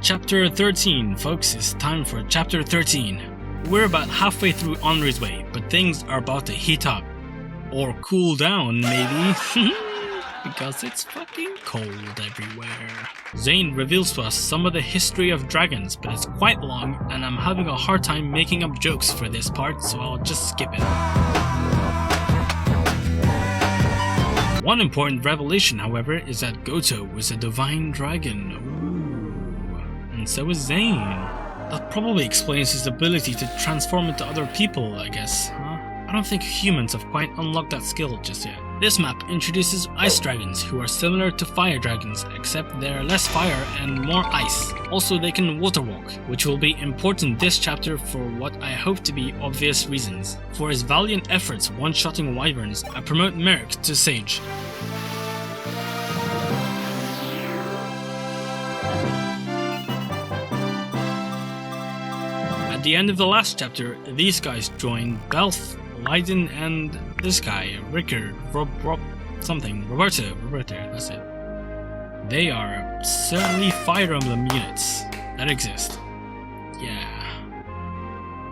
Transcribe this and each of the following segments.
Chapter 13, folks, it's time for Chapter 13. We're about halfway through Henri's Way, but things are about to heat up. Or cool down, maybe. Because it's fucking cold everywhere. Xane reveals to us some of the history of dragons, but it's quite long, and I'm having a hard time making up jokes for this part, so I'll just skip it. One important revelation, however, is that Goto is a divine dragon. Ooh. And so is Xane. That probably explains his ability to transform into other people, I guess, huh? I don't think humans have quite unlocked that skill just yet. This map introduces ice dragons, who are similar to fire dragons, except they're less fire and more ice. Also, they can water walk, which will be important this chapter for what I hope to be obvious reasons. For his valiant efforts one-shotting wyverns, I promote Merrick to Sage. At the end of the last chapter, these guys joined Belth, Leiden, and this guy, Rickard, Roberto, that's it. They are certainly Fire Emblem units that exist. Yeah.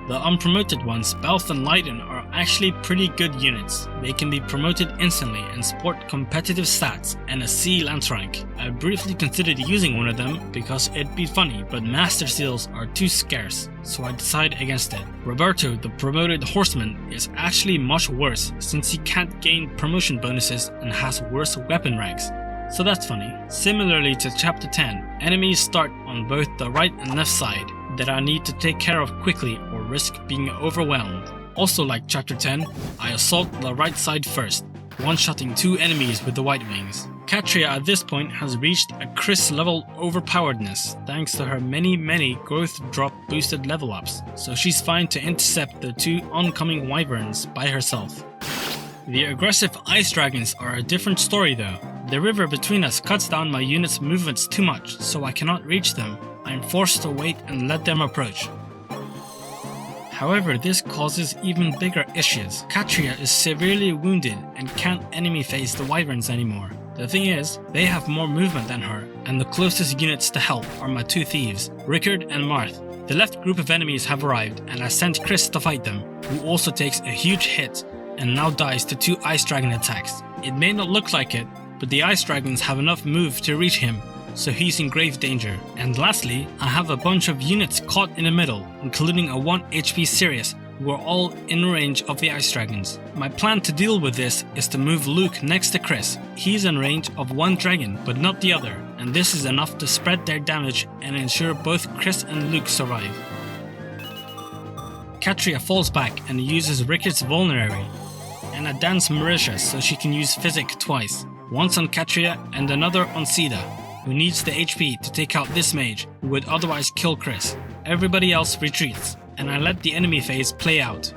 The unpromoted ones, Belth and Leiden, are actually pretty good units. They can be promoted instantly and sport competitive stats and a C lance rank. I briefly considered using one of them because it'd be funny, but master seals are too scarce, so I decided against it. Roberto, the promoted horseman, is actually much worse since he can't gain promotion bonuses and has worse weapon ranks. So that's funny. Similarly to chapter 10, enemies start on both the right and left side that I need to take care of quickly or risk being overwhelmed. Also like chapter 10, I assault the right side first, one-shotting 2 enemies with the White Wings. Katria at this point has reached a Chris level overpoweredness thanks to her many growth drop boosted level ups, so she's fine to intercept the 2 oncoming wyverns by herself. The aggressive ice dragons are a different story though. The river between us cuts down my unit's movements too much, so I cannot reach them. I am forced to wait and let them approach. However, this causes even bigger issues. Katria is severely wounded and can't enemy phase the wyverns anymore. The thing is, they have more movement than her, and the closest units to help are my 2 thieves, Rickard and Marth. The left group of enemies have arrived, and I sent Chris to fight them, who also takes a huge hit and now dies to 2 ice dragon attacks. It may not look like it, but the ice dragons have enough move to reach him, so he's in grave danger. And lastly, I have a bunch of units caught in the middle, including a 1 HP Sirius, who are all in range of the ice dragons. My plan to deal with this is to move Luke next to Chris. He's in range of 1 dragon, but not the other, and this is enough to spread their damage and ensure both Chris and Luke survive. Katria falls back and uses Rickard's Vulnerary, and I dance Mauritius so she can use Physic twice, once on Katria and another on Sida, who needs the HP to take out this mage who would otherwise kill Chris. Everybody else retreats, and I let the enemy phase play out.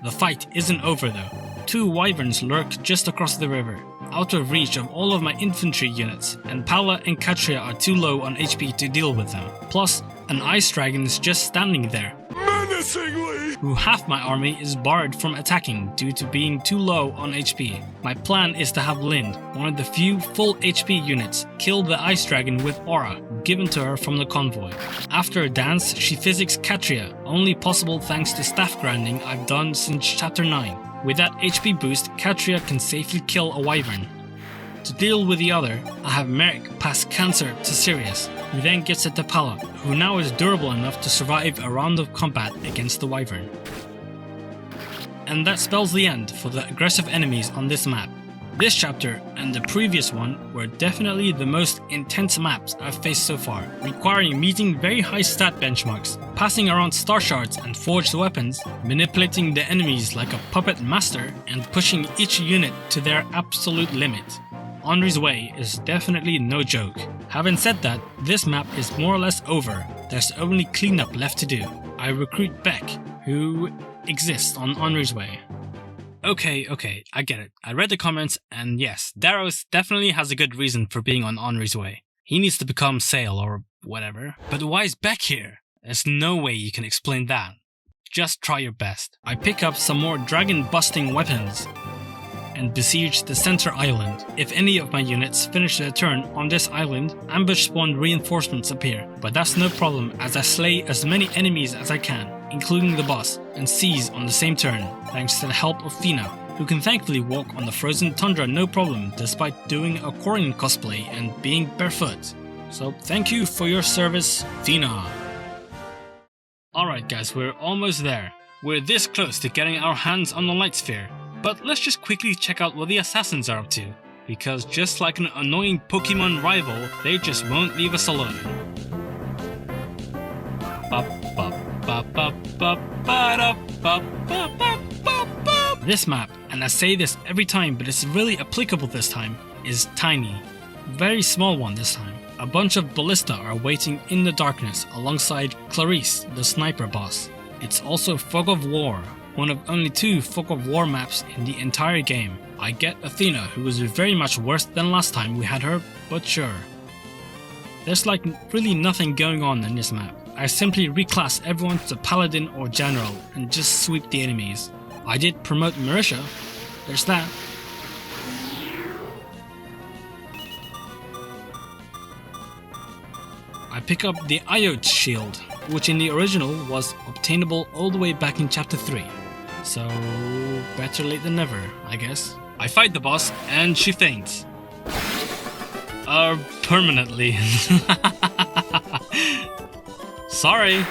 The fight isn't over though. 2 wyverns lurk just across the river, out of reach of all of my infantry units, and Paula and Katria are too low on HP to deal with them. Plus, an ice dragon is just standing there, menacingly, who half my army is barred from attacking due to being too low on HP. My plan is to have Lind, one of the few full HP units, kill the ice dragon with aura given to her from the convoy. After a dance, she physics Katria, only possible thanks to staff grinding I've done since chapter 9. With that HP boost, Katria can safely kill a wyvern. To deal with the other, I have Merrick pass Cancer to Sirius, who then gets it to Pala, who now is durable enough to survive a round of combat against the wyvern. And that spells the end for the aggressive enemies on this map. This chapter and the previous one were definitely the most intense maps I've faced so far, requiring meeting very high stat benchmarks, passing around star shards and forged weapons, manipulating the enemies like a puppet master, and pushing each unit to their absolute limit. Henri's Way is definitely no joke. Having said that, this map is more or less over. There's only cleanup left to do. I recruit Beck, who exists on Henri's Way. Okay, I get it. I read the comments, and yes, Daros definitely has a good reason for being on Henri's Way. He needs to become Sale or whatever. But why is Beck here? There's no way you can explain that. Just try your best. I pick up some more dragon busting weapons. and besiege the center island. If any of my units finish their turn on this island, ambush spawn reinforcements appear, but that's no problem as I slay as many enemies as I can, including the boss, and seize on the same turn, thanks to the help of Fina, who can thankfully walk on the frozen tundra no problem despite doing a Korin cosplay and being barefoot. So thank you for your service, Fina. Alright guys, we're almost there. We're this close to getting our hands on the light sphere, but let's just quickly check out what the assassins are up to, because just like an annoying Pokemon rival, they just won't leave us alone. This map, and I say this every time but it's really applicable this time, is tiny. Very small one this time. A bunch of ballista are waiting in the darkness alongside Clarice, the sniper boss. It's also Fog of War, one of only 2 Fog of War maps in the entire game. I get Athena, who was very much worse than last time we had her, but sure. There's like really nothing going on in this map. I simply reclass everyone to Paladin or General and just sweep the enemies. I did promote Marisha, there's that. I pick up the Iote shield, which in the original was obtainable all the way back in chapter 3. So better late than never, I guess. I fight the boss and she faints. Permanently. Sorry.